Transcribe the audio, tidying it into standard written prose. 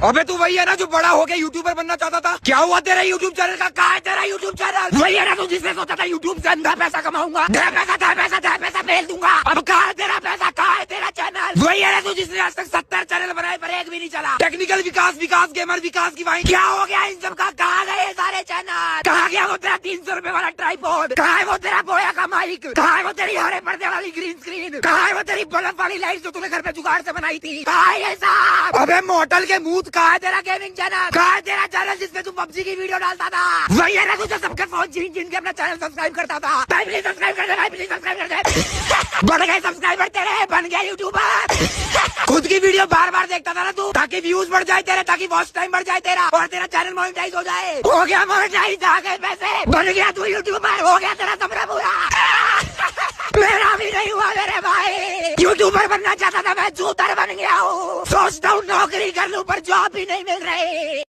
अबे तू वही है ना जो बड़ा हो गया यूट्यूबर बनना चाहता था। क्या हुआ तेरा यूट्यूब चैनल का? कहाँ है तेरा यूट्यूब चैनल? वही है ना तू जिसने सोचा था यूट्यूब से अंधा पैसा कमाऊंगा, ढेर पैसा भेज दूंगा। अब कहाँ है तेरा पैसा? कहाँ है तेरा चैनल? वही है ना तू जिसने आज तक 70 चैनल बनाए पर एक भी नहीं चला। टेक्निकल विकास गेमर विकास की वाइन। क्या हो गया इन सब का? कहाँ गए सारे चैनल? कहाँ गया वो तेरा 300 रुपए वाला ट्राइपॉड? कहाँ है वो तेरा बोया का माइक? कहाँ है वो तेरी हरे पर्दे वाली ग्रीन स्क्रीन? कहाँ है वो तेरी बल्ब वाली लाइट जो तूने घर पे जुगाड़ से बनाई थी? कहाँ है ये सब? अबे मोटल के मुंह, कहाँ है तेरा गेमिंग चैनल? कहाँ है तेरा चैनल जिसमें तू पबजी की वीडियो डालता था? वही है ना तू जो सबके फोन छीन के अपना चैनल सब्सक्राइब करता था। भाई प्लीज सब्सक्राइब कर दे, भाई प्लीज सब्सक्राइब कर दे। बढ़ गए सब्सक्राइबर तेरे, बन गया यूट्यूबर। खुद की वीडियो बार बार देखता था ना तू, ताकि व्यूज बढ़ जाए तेरे, ताकि वॉच टाइम बढ़ जाए तेरा, और तेरा चैनल मोनेटाइज हो जाए। हो गया मोनेटाइज, आ गए पैसे, बन गया तू यूट्यूबर, हो गया तेरा सपना पूरा। मेरा भी नहीं हुआ मेरे भाई, यूट्यूबर बनना चाहता था मैं, जूतर बन गया हूँ। सोचता हूँ नौकरी कर लूँ पर जॉब भी नहीं मिल रही।